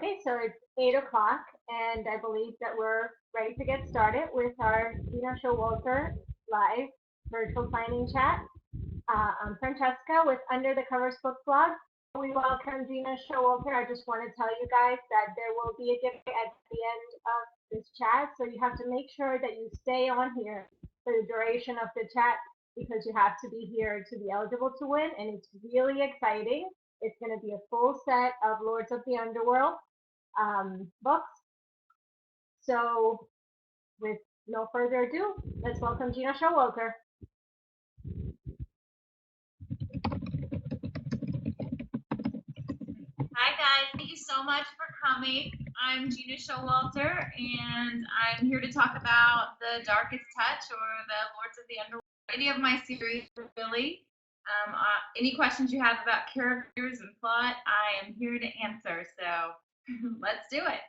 Okay, so it's 8 o'clock, and I believe that we're ready to get started with our Gena Showalter live virtual signing chat. I'm Francesca with Under the Covers Book Blog. We welcome Gena Showalter. I just want to tell you guys that there will be a giveaway at the end of this chat, so you have to make sure that you stay on here for the duration of the chat because you have to be here to be eligible to win, and it's really exciting. It's going to be a full set of Lords of the Underworld books. So with no further ado, let's welcome Gena Showalter. Hi guys, thank you so much for coming. I'm Gena Showalter, and I'm here to talk about The Darkest Touch or The Lords of the Underworld. Any of my series, really. Any questions you have about characters and plot, I am here to answer. So let's do it.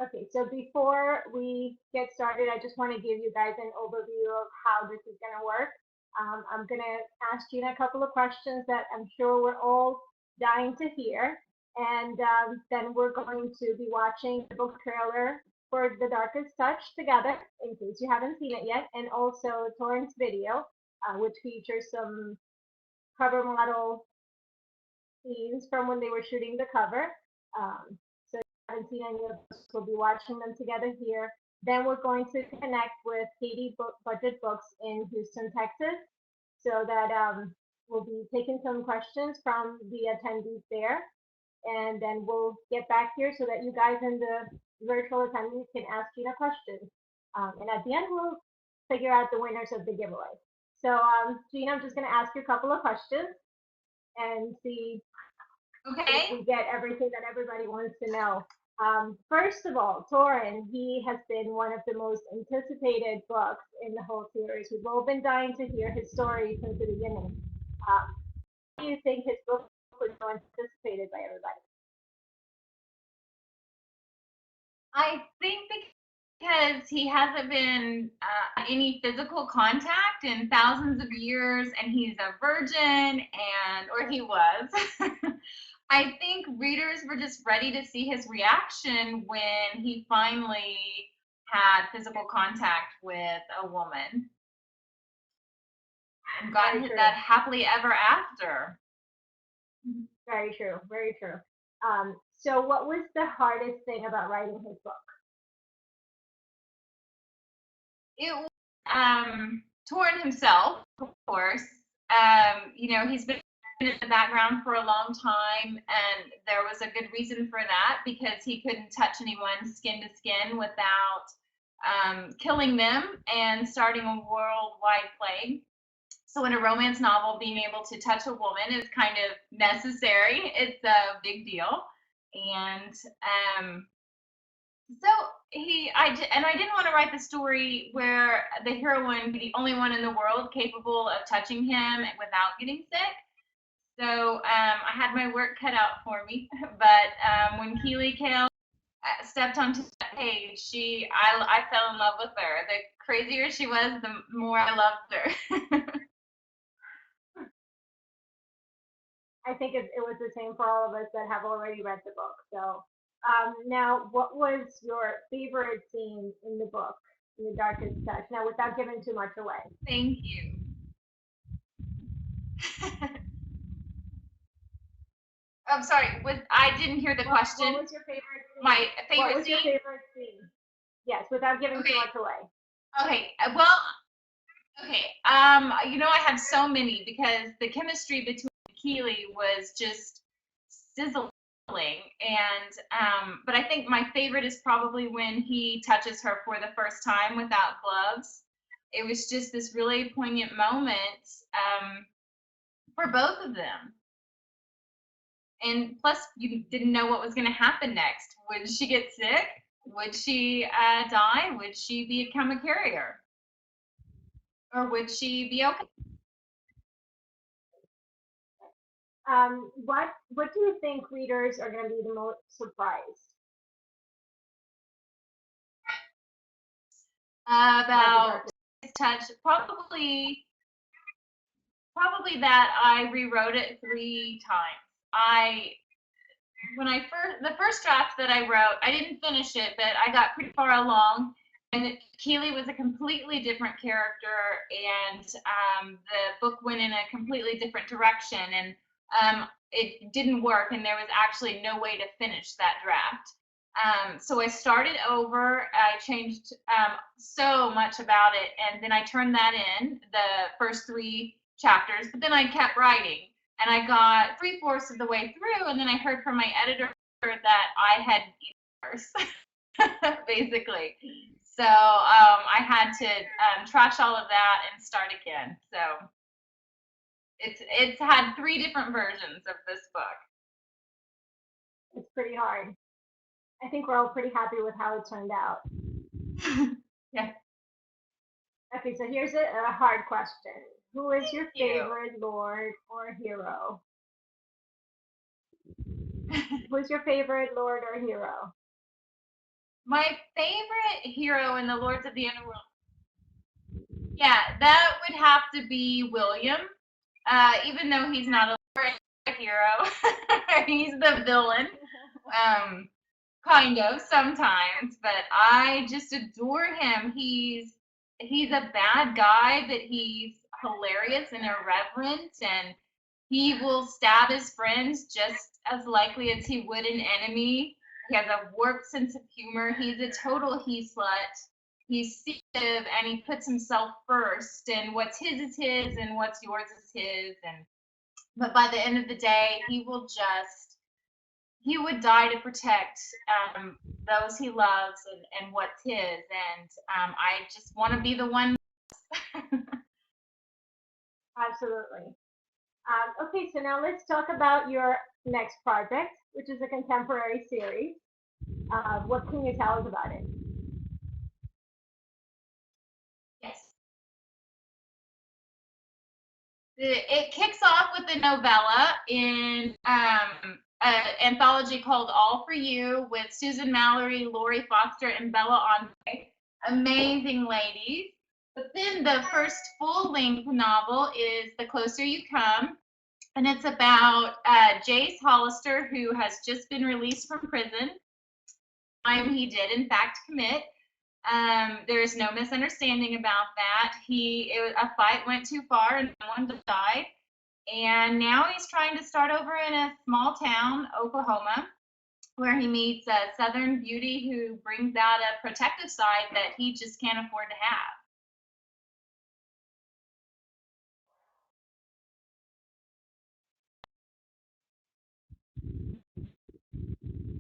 Okay, so before we get started, I just want to give you guys an overview of how this is going to work. I'm going to ask Gena a couple of questions that I'm sure we're all dying to hear. And then we're going to be watching the book trailer for The Darkest Touch together, in case you haven't seen it yet, and also Torrance video, which features some cover model scenes from when they were shooting the cover. So if you haven't seen any of those, we'll be watching them together here. Then we're going to connect with Katie Budget Books in Houston, Texas, so that we'll be taking some questions from the attendees there. And then we'll get back here so that you guys in the virtual attendees can ask Gena questions. And at the end, we'll figure out the winners of the giveaway. So Gena, I'm just going to ask you a couple of questions and see if we get everything that everybody wants to know. First of all, Torrin, he has been one of the most anticipated books in the whole series. We've all been dying to hear his story since the beginning. Why do you think his book was so anticipated by everybody? I think because he hasn't been any physical contact in thousands of years, and he's a virgin, or he was. I think readers were just ready to see his reaction when he finally had physical contact with a woman and got that happily ever after. Very true, very true. So what was the hardest thing about writing his book? It was Torrin himself, of course. He's been in the background for a long time, and there was a good reason for that because he couldn't touch anyone skin to skin without killing them and starting a worldwide plague. So in a romance novel, being able to touch a woman is kind of necessary. It's a big deal. And so I didn't want to write the story where the heroine be the only one in the world capable of touching him without getting sick. So I had my work cut out for me. But when Keely Kale stepped onto that page, I fell in love with her. The crazier she was, the more I loved her. I think it was the same for all of us that have already read the book. So now, what was your favorite scene in the book, in The Darkest Touch? Now, without giving too much away. Thank you. I'm sorry, I didn't hear the question. What was your favorite scene? My favorite What was your favorite scene? Yes, without giving too much away. Okay, well, I have so many because the chemistry between Keely was just sizzling. But I think my favorite is probably when he touches her for the first time without gloves. It was just this really poignant moment for both of them. And plus, you didn't know what was going to happen next. Would she get sick? Would she die? Would she become a carrier? Or would she be okay? What do you think readers are going to be the most surprised? About his touch, probably that I rewrote it 3 times. when the first draft that I wrote, I didn't finish it, but I got pretty far along. And Keeley was a completely different character, and the book went in a completely different direction, and it didn't work, and there was actually no way to finish that draft. So I started over. I changed so much about it, and then I turned that in the first three chapters. But then I kept writing, and I got three-fourths of the way through, and then I heard from my editor that I had worse, basically. So I had to trash all of that and start again. So it's had three different versions of this book. It's pretty hard. I think we're all pretty happy with how it turned out. Yeah. Okay, so here's a hard question. Who is your Thank you. favorite lord or hero? Who's your favorite lord or hero? My favorite hero in the Lords of the Underworld. Yeah, that would have to be William. Even though he's not a hero, he's the villain. Kind of sometimes, but I just adore him. He's a bad guy, but he's hilarious and irreverent, and he will stab his friends just as likely as he would an enemy. He has a warped sense of humor. He's a total he slut. He's secretive, and he puts himself first, and what's his is his and what's yours is his. And but by the end of the day, he would die to protect those he loves and what's his. And I just want to be the one. Absolutely. Okay, so now let's talk about your next project, which is a contemporary series. What can you tell us about it? Yes. It kicks off with a novella in an anthology called All for You with Susan Mallory, Lori Foster, and Bella Andre. Amazing ladies. But then the first full length novel is The Closer You Come. And it's about Jace Hollister, who has just been released from prison. He did, in fact, commit. There is no misunderstanding about that. A fight went too far and someone died. And now he's trying to start over in a small town, Oklahoma, where he meets a Southern beauty who brings out a protective side that he just can't afford to have.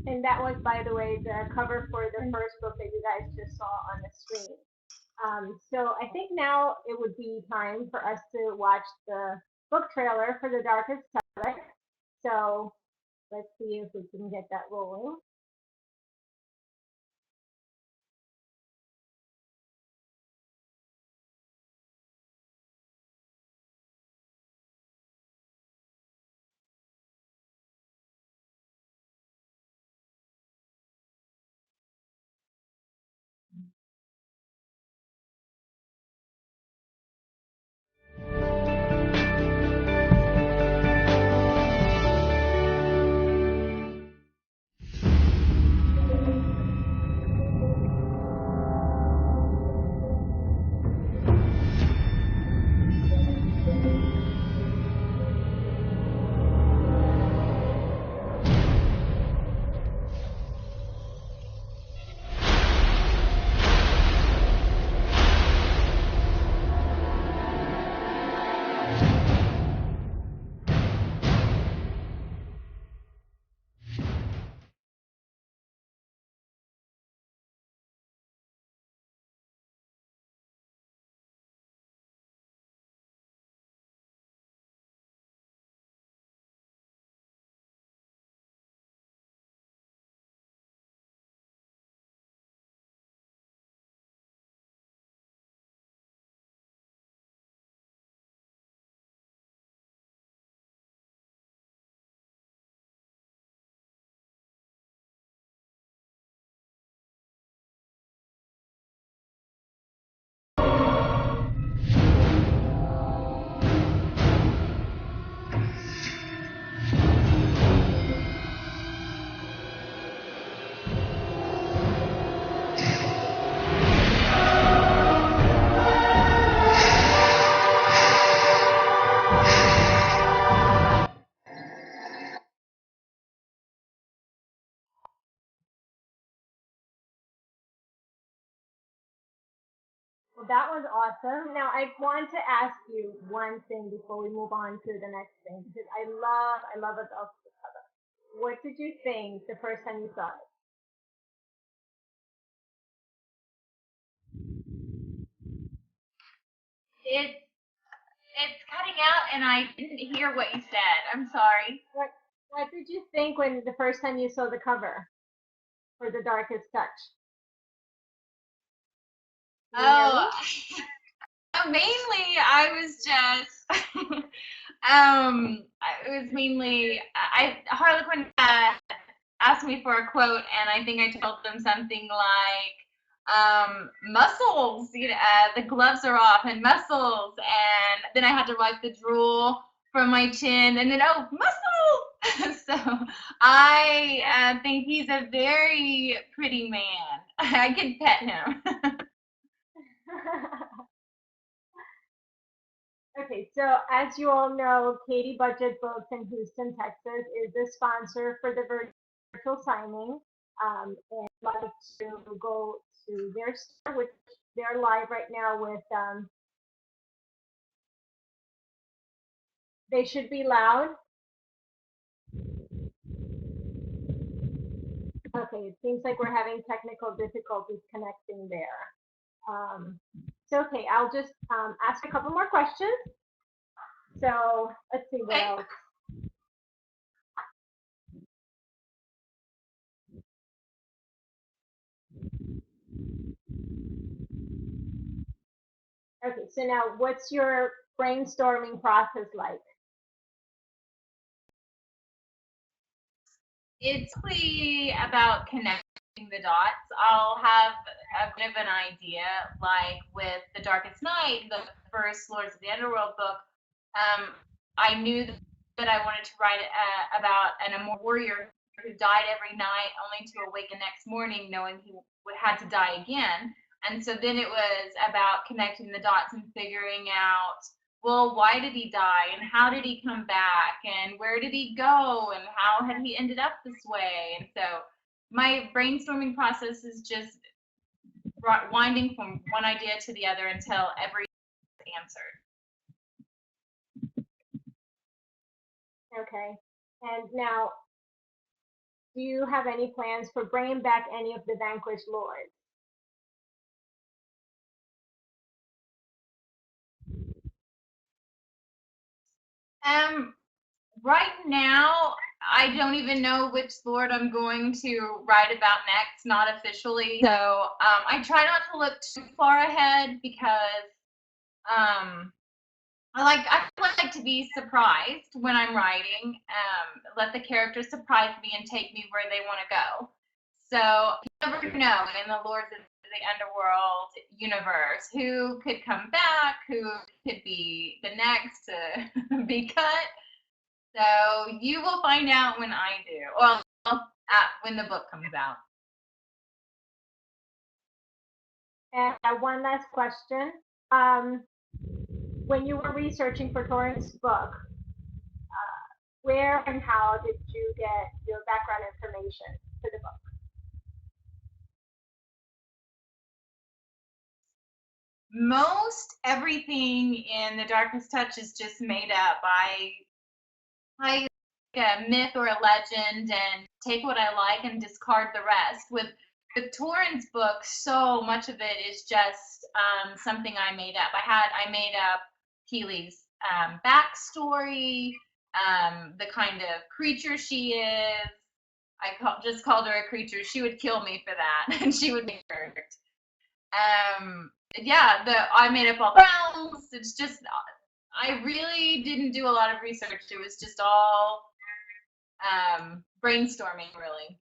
And that was, by the way, the cover for the first book that you guys just saw on the screen. So I think now it would be time for us to watch the book trailer for The Darkest Color. So let's see if we can get that rolling. That was awesome. Now I want to ask you one thing before we move on to the next thing because I love adults. What did you think the first time you saw it? It's it's cutting out, and I didn't hear what you said. I'm sorry. What did you think when the first time you saw the cover for The Darkest Touch? Can you hear Oh, me? mainly I was just it was mainly I Harlequin asked me for a quote, and I think I told them something like muscles, the gloves are off, and muscles, and then I had to wipe the drool from my chin, and then oh, muscle. So I think he's a very pretty man. I could pet him. Okay, so as you all know, Katie Budget Books in Houston, Texas is the sponsor for the virtual signing. And I'd like to go to their store, which they're live right now with, they should be loud. Okay, it seems like we're having technical difficulties connecting there. So, okay, I'll just ask a couple more questions. So let's see what Okay. else. Okay, so now what's your brainstorming process like? It's really about connecting the dots. I'll have a bit of an idea, like with The Darkest Night, the first Lords of the Underworld book. I knew that I wanted to write about an immortal warrior who died every night, only to awaken next morning knowing he had to die again. And so then it was about connecting the dots and figuring out, well, why did he die, and how did he come back, and where did he go, and how had he ended up this way? And so my brainstorming process is just winding from one idea to the other until every is answered. Okay, and now do you have any plans for bringing back any of the vanquished lords? Um, right now, I don't even know which Lord I'm going to write about next, not officially. So I try not to look too far ahead because um, I like to be surprised when I'm writing. Let the characters surprise me and take me where they want to go. So you never know in the Lords of the Underworld universe who could come back, who could be the next to be cut. So you will find out when I do, or when the book comes out. And one last question. When you were researching for Torrance' book, where and how did you get your background information for the book? Most everything in The Darkest Touch is just made up. I a myth or a legend and take what I like and discard the rest. With Torrance book, so much of it is just something I made up. I made up Keely's backstory, the kind of creature she is. Just called her a creature. She would kill me for that, and she would be hurt. Yeah, I made up all the realms. It's just I really didn't do a lot of research. It was just all brainstorming, really.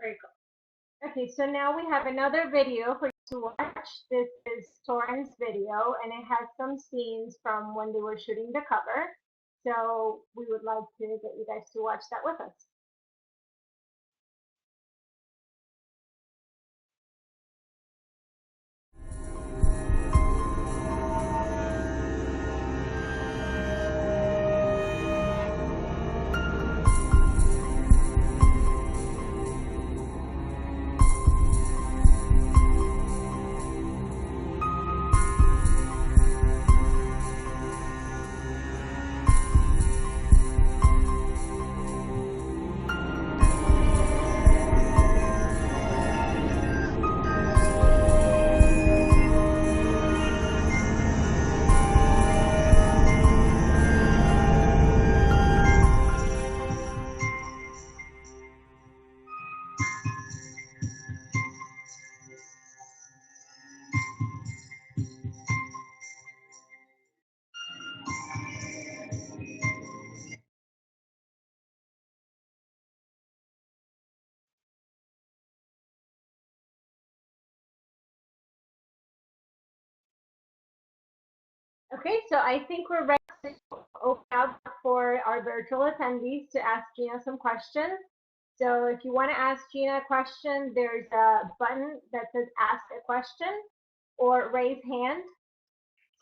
Very cool. Okay, so now we have another video for you to watch. This is Torrance video, and it has some scenes from when they were shooting the cover. So we would like to get you guys to watch that with us. Okay, so I think we're ready to open up for our virtual attendees to ask Gena some questions. So if you want to ask Gena a question, there's a button that says ask a question or raise hand.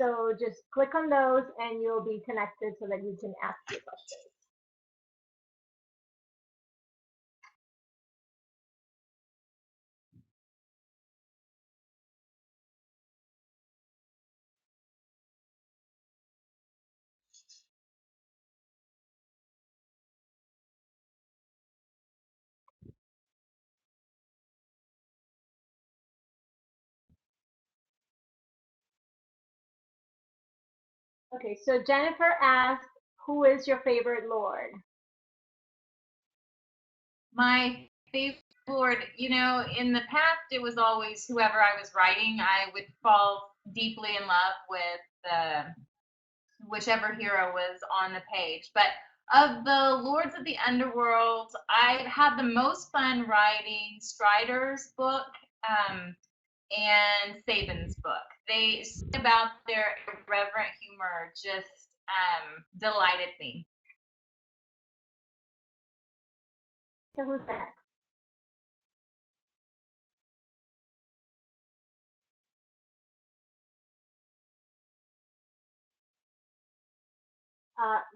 So just click on those and you'll be connected so that you can ask your questions. Okay, so Jennifer asked, who is your favorite Lord? My favorite Lord, in the past it was always whoever I was writing. I would fall deeply in love with whichever hero was on the page. But of the Lords of the Underworld, I had the most fun writing Strider's book and Saban's book. They something about their irreverent humor just delighted me. So who's next?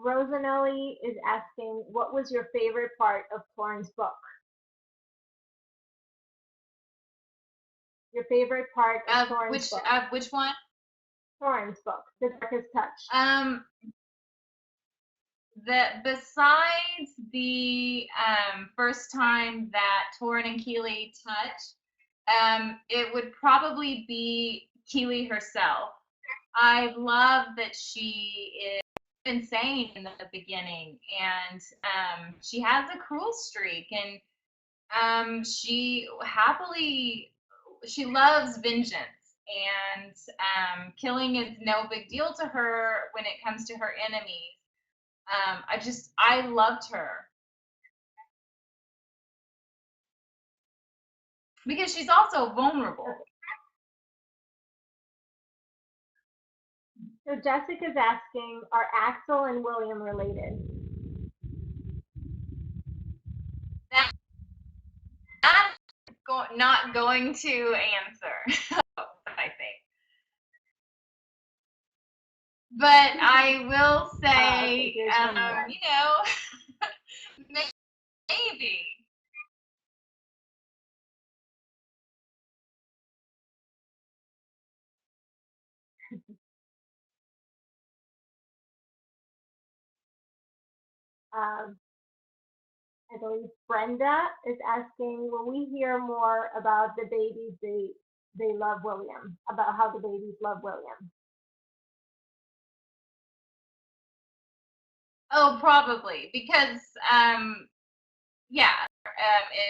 Rosanelli is asking, what was your favorite part of Torrance' book? Your favorite part of Torrance' book? Which one? Torrance' book, The Darkest Touch. Besides the first time that Torin and Keely touch, it would probably be Keely herself. I love that she is insane in the beginning, and she has a cruel streak, and she loves vengeance, and killing is no big deal to her when it comes to her enemies. I loved her because she's also vulnerable. So Jessica's asking, are Axel and William related? I'm not going to answer, I think. But I will say, maybe. I believe Brenda is asking, will we hear more about the babies they love William, about how the babies love William? Oh, probably because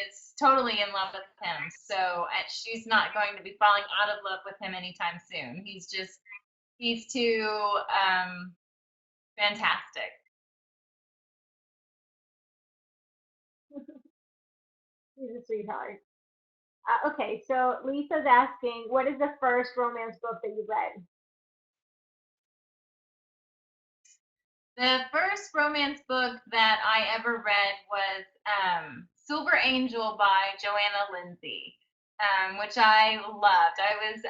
is totally in love with him. So she's not going to be falling out of love with him anytime soon. He's too fantastic. He's a sweetheart. Okay, so Lisa's asking, what is the first romance book that you read? The first romance book that I ever read was Silver Angel by Joanna Lindsay, which I loved. I was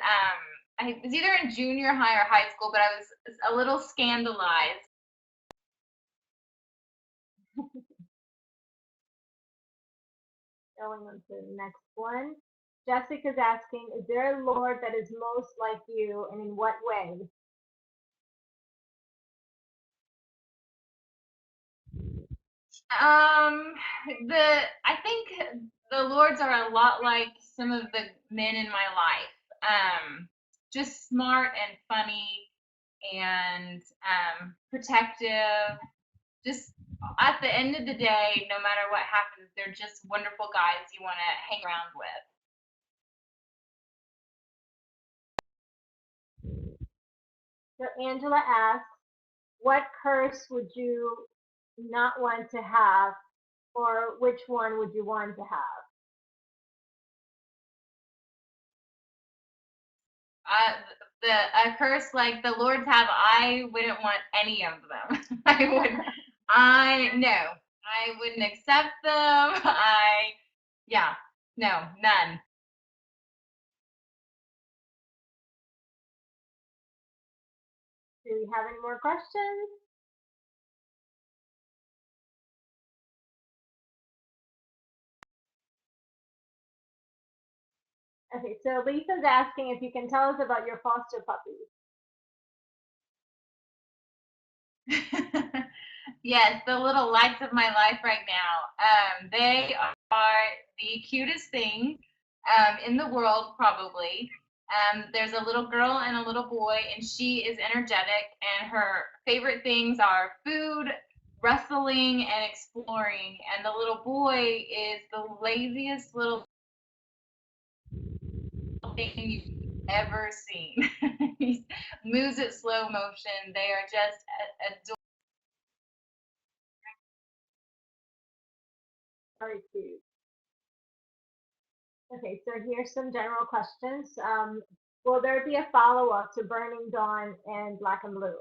either in junior high or high school, but I was a little scandalized. Going on to the next one. Jessica's asking, is there a Lord that is most like you, and in what way? I think the Lords are a lot like some of the men in my life. Just smart and funny and protective. Just at the end of the day, no matter what happens, they're just wonderful guys you want to hang around with. So Angela asks, what curse would you not want to have, or which one would you want to have? Uh, the a curse like the Lords have, I wouldn't want any of them. I no, I wouldn't accept them. Yeah, no, none. Do we have any more questions? Okay, so Lisa's asking if you can tell us about your foster puppies. Yes, the little lights of my life right now. They are the cutest thing in the world, probably. There's a little girl and a little boy, and she is energetic, and her favorite things are food, wrestling, and exploring. And the little boy is the laziest little thing you've ever seen. He moves at slow motion. They are just adorable. Very cute. Okay, so here's some general questions. Will there be a follow-up to Burning Dawn and Black and Blue?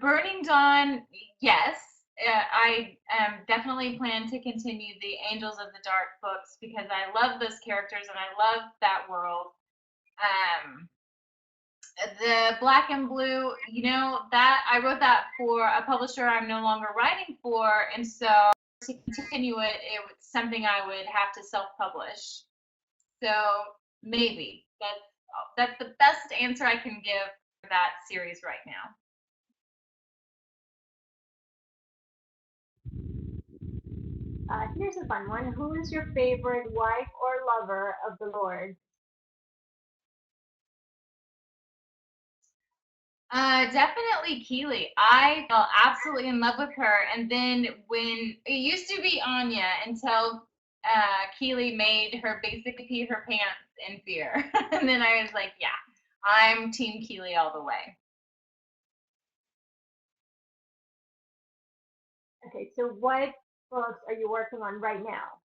Burning Dawn, yes. I definitely plan to continue the Angels of the Dark books because I love those characters and I love that world. Um, the Black and Blue, that I wrote that for a publisher I'm no longer writing for, and so to continue it, it's something I would have to self-publish. So maybe that's the best answer I can give for that series right now. Here's a fun one. Who is your favorite wife or lover of the Lord? Definitely Keely. I fell absolutely in love with her. And then when it used to be Anya until Keely made her basically pee her pants in fear. And then I was like, yeah, I'm Team Keely all the way. Okay, so what books are you working on right now?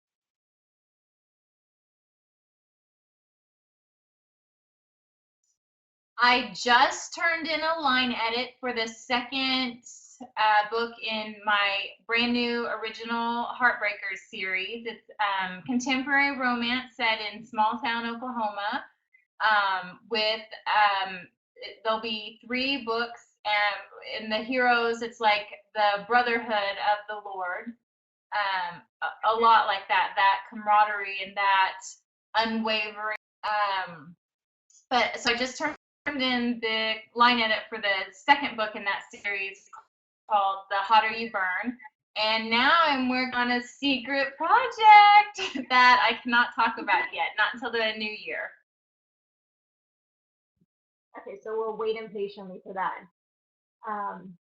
I just turned in a line edit for the second book in my brand new original Heartbreakers series. It's contemporary romance set in small town Oklahoma. With there'll be 3 books, and the heroes. It's like the brotherhood of the Lord. A lot like that camaraderie and that unwavering. But so I just turned in the line edit for the second book in that series called The Hotter You Burn. And now I'm working on a secret project that I cannot talk about yet, not until the new year. Okay, so we'll wait impatiently for that. Um,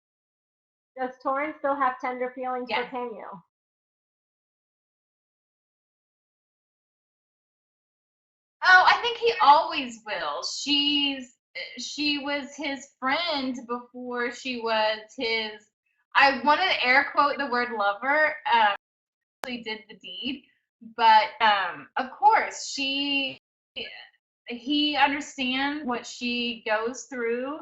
does Torrance still have tender feelings for Yes. Canyo? Oh, I think he always will. She was his friend before she was his. I wanted to air quote the word lover. Actually did the deed, but of course he understands what she goes through,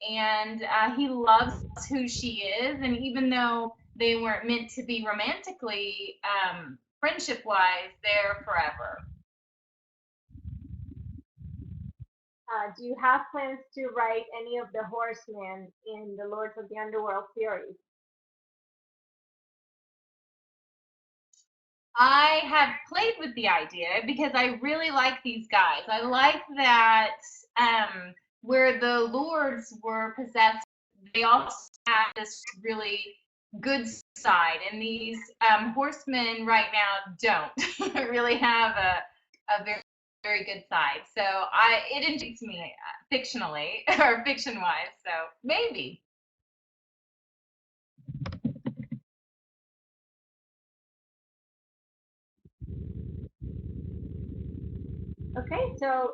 and he loves who she is. And even though they weren't meant to be romantically, friendship wise, they're forever. Do you have plans to write any of the horsemen in the Lords of the Underworld series? I have played with the idea because I really like these guys. I like that where the lords were possessed, they also have this really good side, and these horsemen right now don't really have a very very good side. So it intrigues me fictionally or fiction wise. So maybe. Okay, so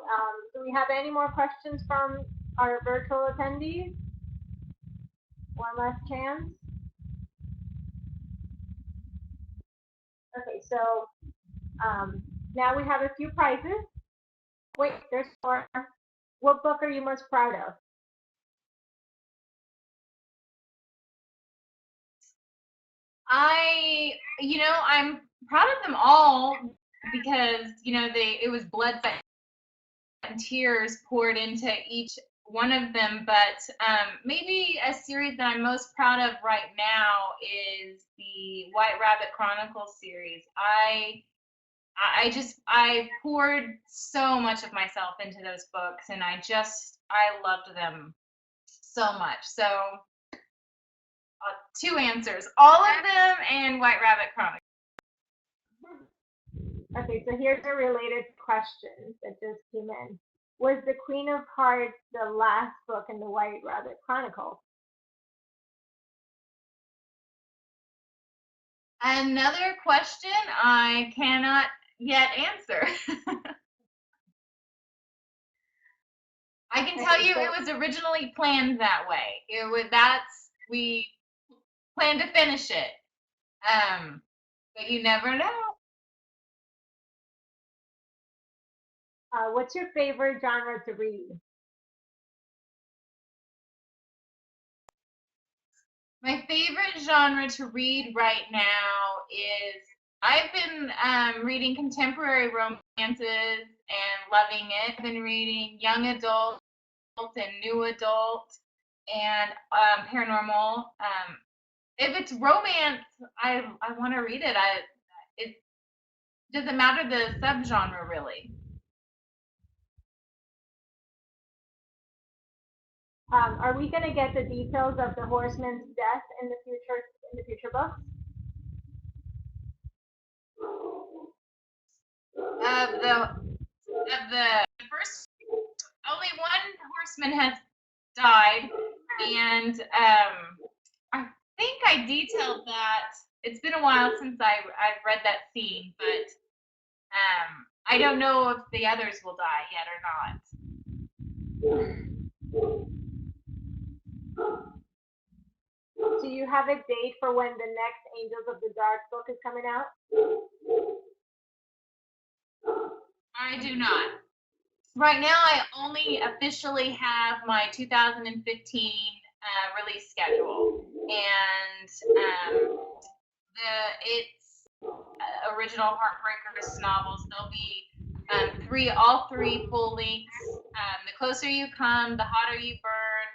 do we have any more questions from our virtual attendees? One last chance. Okay, so um, now we have a few prizes. Wait, there's more. What book are you most proud of? I'm proud of them all because, it was blood, sweat, and tears poured into each one of them. But maybe a series that I'm most proud of right now is the White Rabbit Chronicles series. I poured so much of myself into those books, and I loved them so much. So two answers: all of them and White Rabbit Chronicles. Okay, so here's a related question that just came in. Was the Queen of Hearts the last book in the White Rabbit Chronicles? Another question I cannot yet answer. I can tell you it was originally planned that way. We planned to finish it. But you never know. What's your favorite genre to read? My favorite genre to read right now is I've been reading contemporary romances and loving it. I've been reading young adult and new adult and paranormal. If it's romance, I want to read it. It doesn't matter the subgenre really. Are we going to get the details of the horseman's death in the future books? Of the first, only one horseman has died, and I think I detailed that. It's been a while since I've read that scene, but I don't know if the others will die yet or not. Do you have a date for when the next Angels of the Dark book is coming out? I do not. Right now, I only officially have my 2015 release schedule, and it's original Heartbreakers novels. There'll be all three full lengths. The Closer You Come, The Hotter You Burn,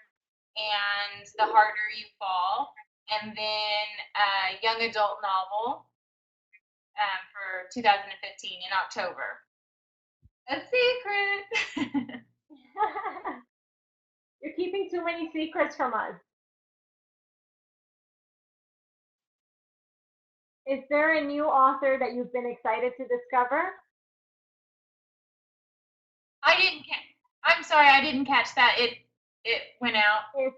and The Harder You Fall, and then a young adult novel for 2015 in October. A secret. You're keeping too many secrets from us. Is there a new author that you've been excited to discover? I didn't. I'm sorry, I didn't catch that. It went out. Is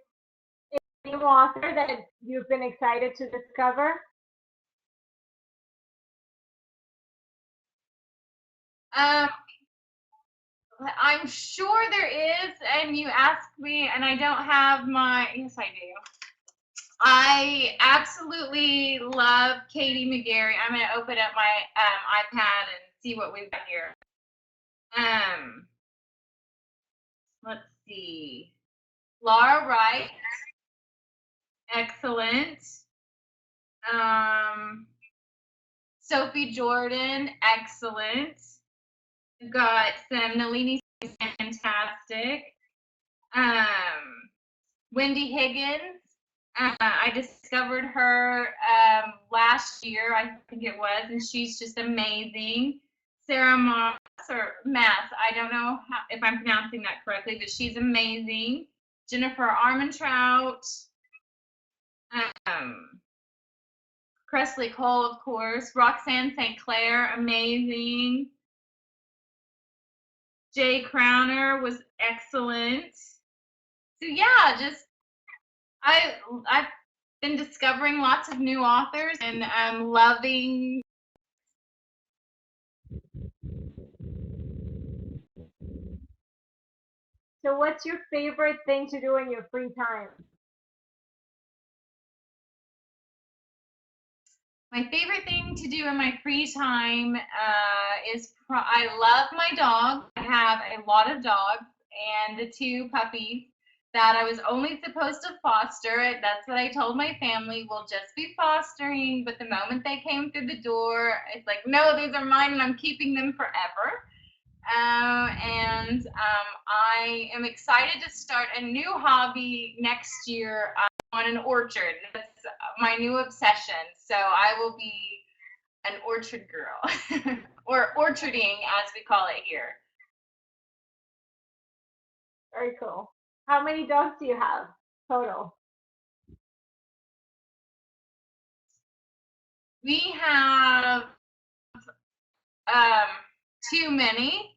a new author that you've been excited to discover? Um, I'm sure there is, and you asked me, and I don't have my. Yes, I do. I absolutely love Katie McGarry. I'm going to open up my iPad and see what we've got here. Let's see. Laura Wright, excellent. Sophie Jordan, excellent. We've got some Nalini, fantastic. Wendy Higgins, I discovered her last year, I think it was, and she's just amazing. Sarah Mass, I don't know if I'm pronouncing that correctly, but she's amazing. Jennifer Armentrout, Cressley Cole, of course. Roxanne St. Clair, amazing. Jay Crowner was excellent. So yeah, just I've been discovering lots of new authors, and I'm loving So what's your favorite thing to do in your free time? My favorite thing to do in my free time I love my dog. I have a lot of dogs and the two puppies that I was only supposed to foster. That's what I told my family. We'll just be fostering. But the moment they came through the door, it's like, no, these are mine and I'm keeping them forever. I am excited to start a new hobby next year on an orchard. That's my new obsession. So I will be an orchard girl, or orcharding as we call it here. Very cool. How many dogs do you have total? We have um, too many,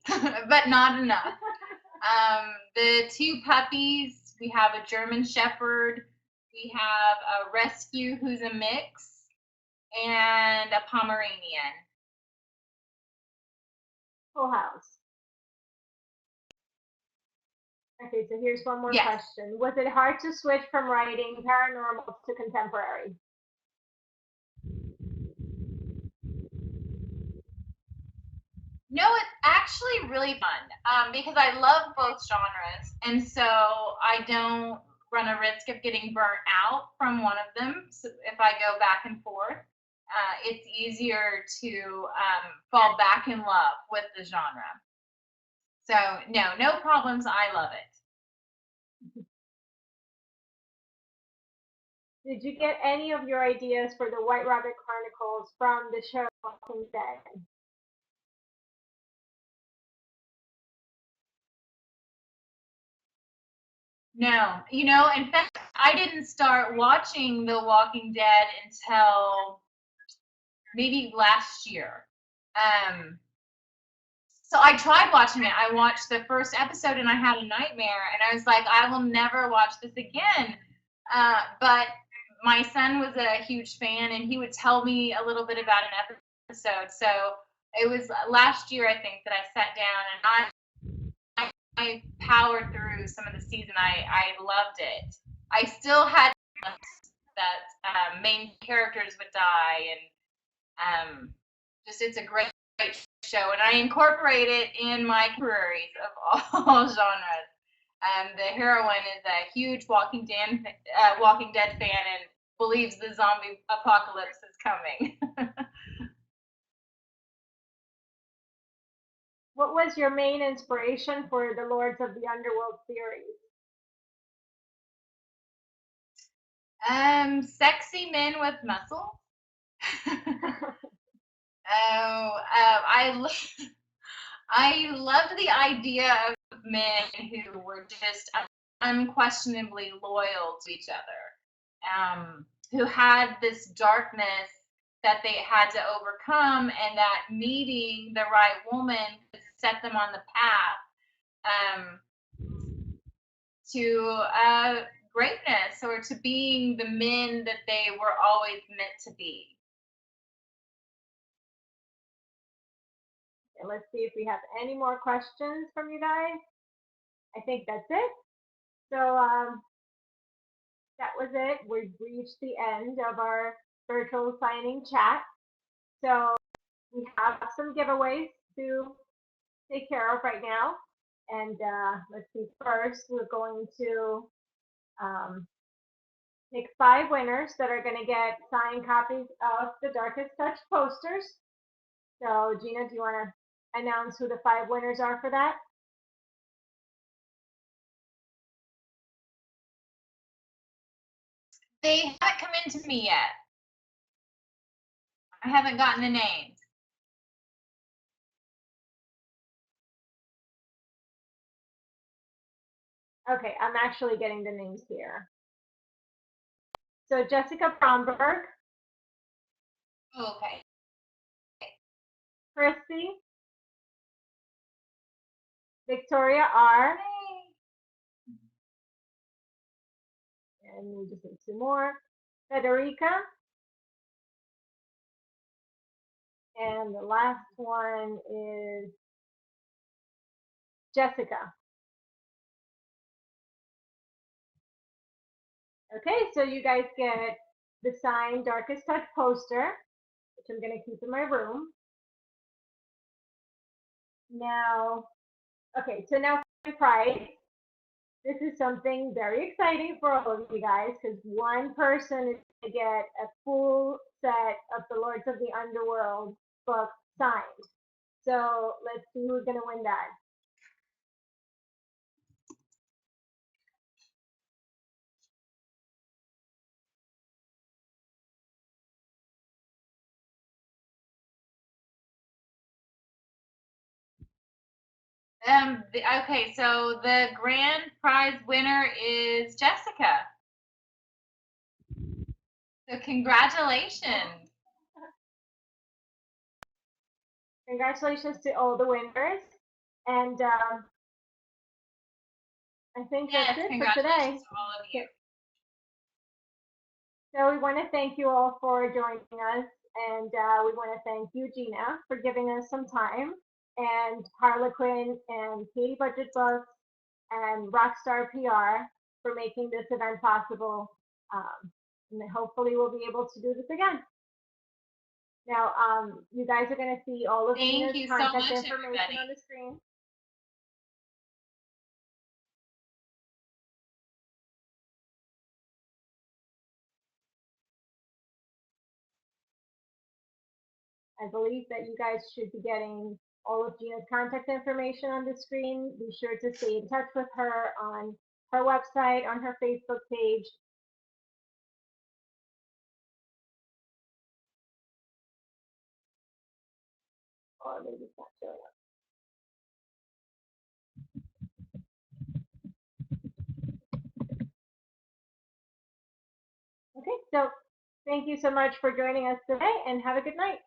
but not enough. The two puppies, we have a German Shepherd, we have a Rescue who's a mix, and a Pomeranian. Full house. Okay, so here's one more Yes. question. Was it hard to switch from writing paranormal to contemporary? No, it's actually really fun because I love both genres, and so I don't run a risk of getting burnt out from one of them. So if I go back and forth, it's easier to fall back in love with the genre. So no problems. I love it. Did you get any of your ideas for the White Rabbit Chronicles from the show Walking Dead? No, in fact, I didn't start watching The Walking Dead until maybe last year. Um, so I tried watching it. I watched the first episode and I had a nightmare, and I was like, I will never watch this again. But my son was a huge fan, and he would tell me a little bit about an episode. So it was last year, I think, that I sat down and I powered through some of the season. I loved it. I still had that main characters would die, and just it's a great show, and I incorporate it in my contemporaries of all genres. The heroine is a huge Walking Dead fan and believes the zombie apocalypse is coming. What was your main inspiration for the Lords of the Underworld series? Sexy men with muscle. Oh, I loved the idea of men who were just unquestionably loyal to each other, who had this darkness that they had to overcome, and that meeting the right woman could set them on the path to greatness, or to being the men that they were always meant to be. Okay, let's see if we have any more questions from you guys. I think that's it. So that was it. We've reached the end of our virtual signing chat. So we have some giveaways to take care of right now. And let's see, first we're going to um, pick 5 winners that are going to get signed copies of the Darkest Touch posters. So Gena, do you want to announce who the 5 winners are for that? They haven't come in to me yet. I haven't gotten the names. Okay, I'm actually getting the names here. So Jessica Bromberg, Okay. Christy, Victoria R, and we just need 2 more, Federica, and the last one is Jessica. Okay, so you guys get the signed Darkest Touch poster, which I'm going to keep in my room. Now, okay, so now for the prize. This is something very exciting for all of you guys because one person is going to get a full set of the Lords of the Underworld book signed. So let's see who's going to win that. Okay, so the grand prize winner is Jessica. So congratulations. Congratulations to all the winners. And I think that's Yes, it for congratulations today. to all of you. So we want to thank you all for joining us. And we want to thank you, Gena, for giving us some time. And Harlequin and Katie Budget Books and Rockstar PR for making this event possible. And hopefully we'll be able to do this again. Now, you guys are going to see all of Thank Gena's you so contact much, information everybody. on the screen. I believe that you guys should be getting all of Gena's contact information on the screen. Be sure to stay in touch with her on her website, on her Facebook page. Or maybe it's not showing up. Okay, so thank you so much for joining us today and have a good night.